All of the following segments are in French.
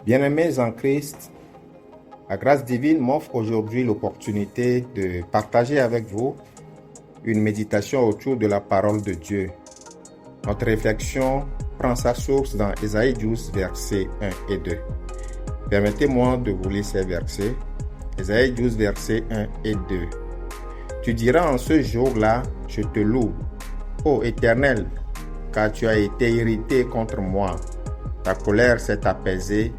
Bien-aimés en Christ, la grâce divine m'offre aujourd'hui l'opportunité de partager avec vous une méditation autour de la parole de Dieu. Notre réflexion prend sa source dans Ésaïe 12, versets 1 et 2. Permettez-moi de vous lire ces versets. Ésaïe 12, versets 1 et 2. Tu diras en ce jour-là, je te loue, ô Éternel, car tu as été irrité contre moi. Ta colère s'est apaisée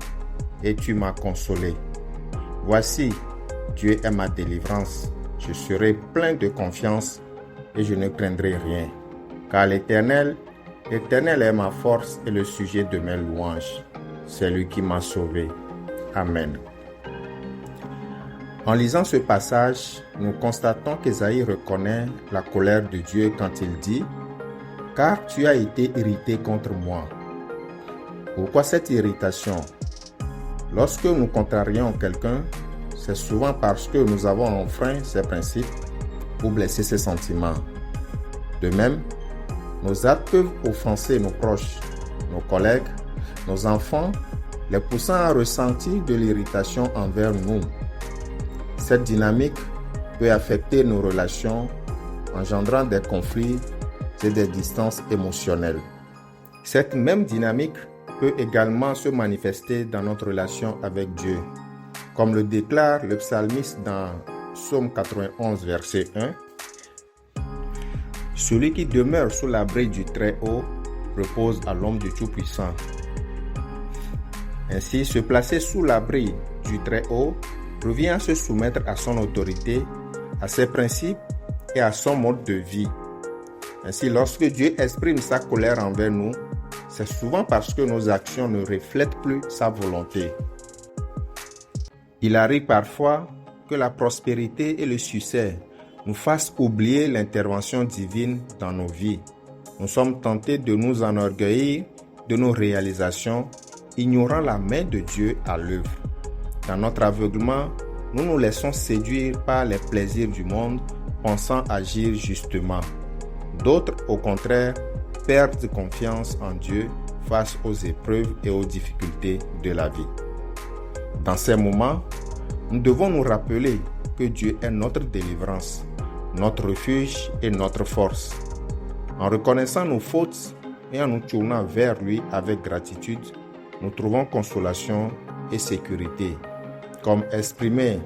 et tu m'as consolé. Voici, Dieu est ma délivrance. Je serai plein de confiance et je ne craindrai rien. Car l'Éternel est ma force et le sujet de mes louanges. C'est lui qui m'a sauvé. Amen. En lisant ce passage, nous constatons qu'Ésaïe reconnaît la colère de Dieu quand il dit « Car tu as été irrité contre moi ». Pourquoi cette irritation? Lorsque nous contrarions quelqu'un, c'est souvent parce que nous avons enfreint ses principes ou blessé ses sentiments. De même, nos actes peuvent offenser nos proches, nos collègues, nos enfants, les poussant à ressentir de l'irritation envers nous. Cette dynamique peut affecter nos relations, engendrant des conflits et des distances émotionnelles. Cette même dynamique peut également se manifester dans notre relation avec Dieu. Comme le déclare le psalmiste dans Psaume 91, verset 1, « Celui qui demeure sous l'abri du Très-Haut repose à l'ombre du Tout-Puissant. » Ainsi, se placer sous l'abri du Très-Haut revient à se soumettre à son autorité, à ses principes et à son mode de vie. Ainsi, lorsque Dieu exprime sa colère envers nous, c'est souvent parce que nos actions ne reflètent plus sa volonté. Il arrive parfois que la prospérité et le succès nous fassent oublier l'intervention divine dans nos vies. Nous sommes tentés de nous enorgueillir de nos réalisations, ignorant la main de Dieu à l'œuvre. Dans notre aveuglement, nous nous laissons séduire par les plaisirs du monde, pensant agir justement. D'autres, au contraire, perdent confiance en Dieu face aux épreuves et aux difficultés de la vie. Dans ces moments, nous devons nous rappeler que Dieu est notre délivrance, notre refuge et notre force. En reconnaissant nos fautes et en nous tournant vers lui avec gratitude, nous trouvons consolation et sécurité. Comme exprimé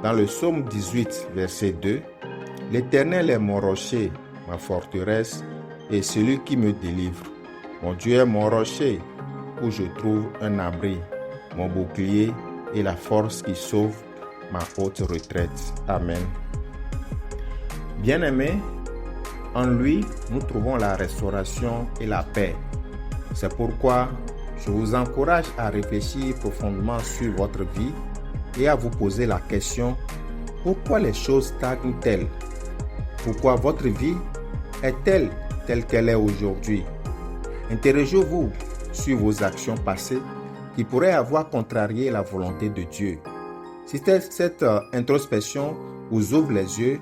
dans le psaume 18, verset 2, « L'Éternel est mon rocher, ma forteresse, et celui qui me délivre. Mon Dieu est mon rocher, où je trouve un abri, mon bouclier et la force qui sauve ma haute retraite. » Amen. Bien-aimés, en lui, nous trouvons la restauration et la paix. C'est pourquoi je vous encourage à réfléchir profondément sur votre vie et à vous poser la question: pourquoi les choses stagnent-elles? Pourquoi votre vie est-elle telle qu'elle est aujourd'hui? Interrogez-vous sur vos actions passées qui pourraient avoir contrarié la volonté de Dieu. Si cette introspection vous ouvre les yeux,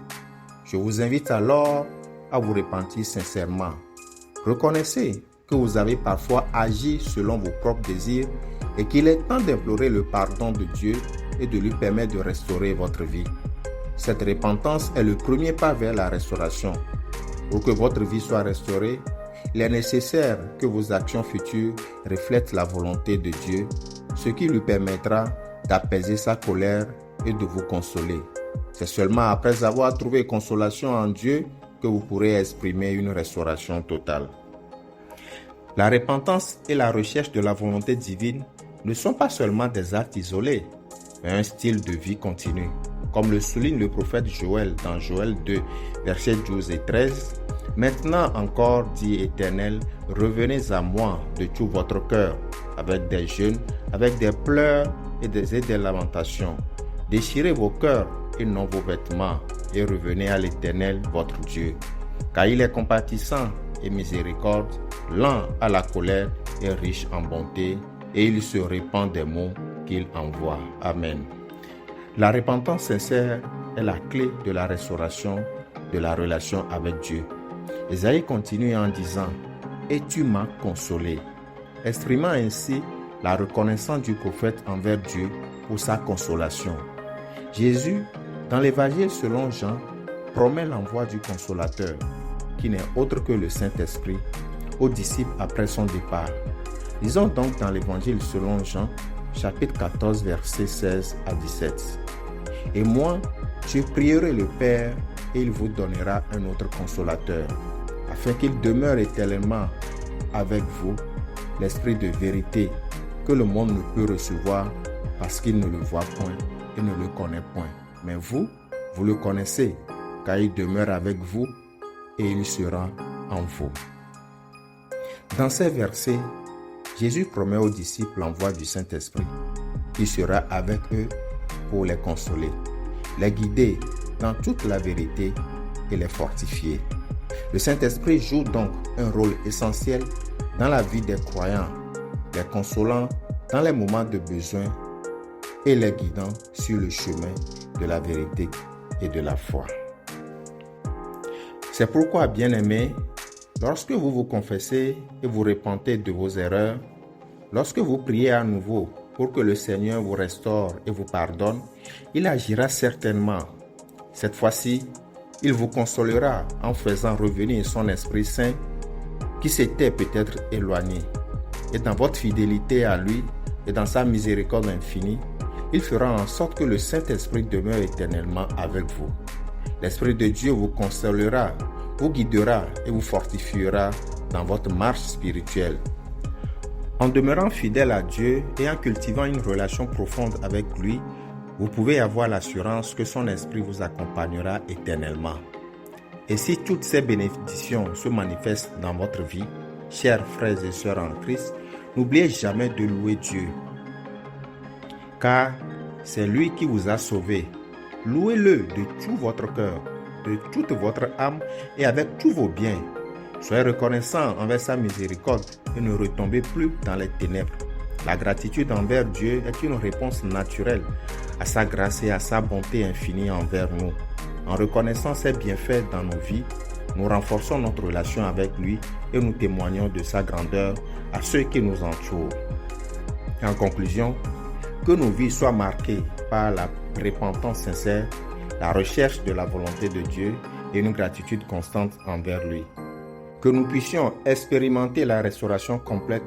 je vous invite alors à vous repentir sincèrement. Reconnaissez que vous avez parfois agi selon vos propres désirs et qu'il est temps d'implorer le pardon de Dieu et de lui permettre de restaurer votre vie. Cette repentance est le premier pas vers la restauration. Pour que votre vie soit restaurée, il est nécessaire que vos actions futures reflètent la volonté de Dieu, ce qui lui permettra d'apaiser sa colère et de vous consoler. C'est seulement après avoir trouvé consolation en Dieu que vous pourrez exprimer une restauration totale. La repentance et la recherche de la volonté divine ne sont pas seulement des actes isolés, mais un style de vie continu. Comme le souligne le prophète Joël dans Joël 2, versets 12 et 13, « Maintenant encore, dit Éternel, revenez à moi de tout votre cœur, avec des jeûnes, avec des pleurs et des lamentations. Déchirez vos cœurs et non vos vêtements, et revenez à l'Éternel, votre Dieu. Car il est compatissant et miséricorde, lent à la colère et riche en bonté, et il se répand des maux qu'il envoie. » Amen. La repentance sincère est la clé de la restauration de la relation avec Dieu. Ésaïe continue en disant « Et tu m'as consolé », exprimant ainsi la reconnaissance du prophète envers Dieu pour sa consolation. Jésus, dans l'évangile selon Jean, promet l'envoi du consolateur, qui n'est autre que le Saint-Esprit, aux disciples après son départ. Lisons donc dans l'évangile selon Jean, chapitre 14, versets 16 à 17. « Et moi, je prierai le Père, et il vous donnera un autre consolateur, afin qu'il demeure éternellement avec vous, l'Esprit de vérité, que le monde ne peut recevoir parce qu'il ne le voit point et ne le connaît point. Mais vous, vous le connaissez, car il demeure avec vous et il sera en vous. » Dans ces versets, Jésus promet aux disciples l'envoi du Saint-Esprit, qui sera avec eux pour les consoler, les guider dans toute la vérité et les fortifier. Le Saint-Esprit joue donc un rôle essentiel dans la vie des croyants, les consolant dans les moments de besoin et les guidant sur le chemin de la vérité et de la foi. C'est pourquoi, bien-aimés, lorsque vous vous confessez et vous repentez de vos erreurs, lorsque vous priez à nouveau pour que le Seigneur vous restaure et vous pardonne, il agira certainement. Cette fois-ci, il vous consolera en faisant revenir son Esprit Saint qui s'était peut-être éloigné. Et dans votre fidélité à lui et dans sa miséricorde infinie, il fera en sorte que le Saint-Esprit demeure éternellement avec vous. L'Esprit de Dieu vous consolera, vous guidera et vous fortifiera dans votre marche spirituelle. En demeurant fidèle à Dieu et en cultivant une relation profonde avec lui, vous pouvez avoir l'assurance que son Esprit vous accompagnera éternellement. Et si toutes ces bénédictions se manifestent dans votre vie, chers frères et sœurs en Christ, n'oubliez jamais de louer Dieu, car c'est lui qui vous a sauvé. Louez-le de tout votre cœur, de toute votre âme et avec tous vos biens. Soyez reconnaissants envers sa miséricorde et ne retombez plus dans les ténèbres. La gratitude envers Dieu est une réponse naturelle à sa grâce et à sa bonté infinie envers nous. En reconnaissant ses bienfaits dans nos vies, nous renforçons notre relation avec lui et nous témoignons de sa grandeur à ceux qui nous entourent. En conclusion, que nos vies soient marquées par la repentance sincère, la recherche de la volonté de Dieu et une gratitude constante envers lui. Que nous puissions expérimenter la restauration complète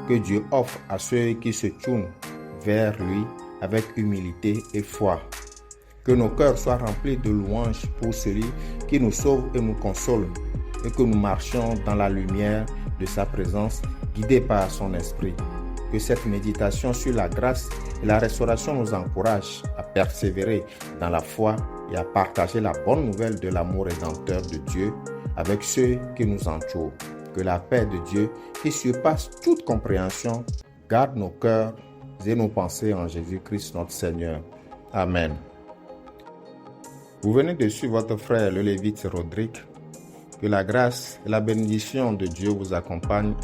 que Dieu offre à ceux qui se tournent vers lui avec humilité et foi. Que nos cœurs soient remplis de louanges pour celui qui nous sauve et nous console, et que nous marchions dans la lumière de sa présence, guidés par son esprit. Que cette méditation sur la grâce et la restauration nous encourage à persévérer dans la foi et à partager la bonne nouvelle de l'amour rédempteur de Dieu avec ceux qui nous entourent. Que la paix de Dieu, qui surpasse toute compréhension, garde nos cœurs et nos pensées en Jésus-Christ notre Seigneur. Amen. Vous venez de suivre votre frère le Lévite Rodrigue. Que la grâce et la bénédiction de Dieu vous accompagnent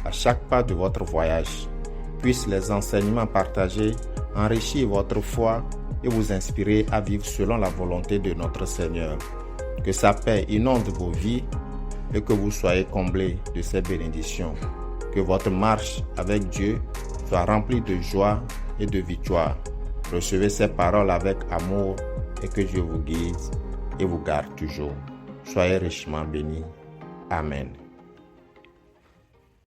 à chaque pas de votre voyage. Puissent les enseignements partagés enrichir votre foi et vous inspirer à vivre selon la volonté de notre Seigneur. Que sa paix inonde vos vies et que vous soyez comblés de ses bénédictions. Que votre marche avec Dieu soit remplie de joie et de victoire. Recevez ces paroles avec amour et que Dieu vous guide et vous garde toujours. Soyez richement bénis. Amen.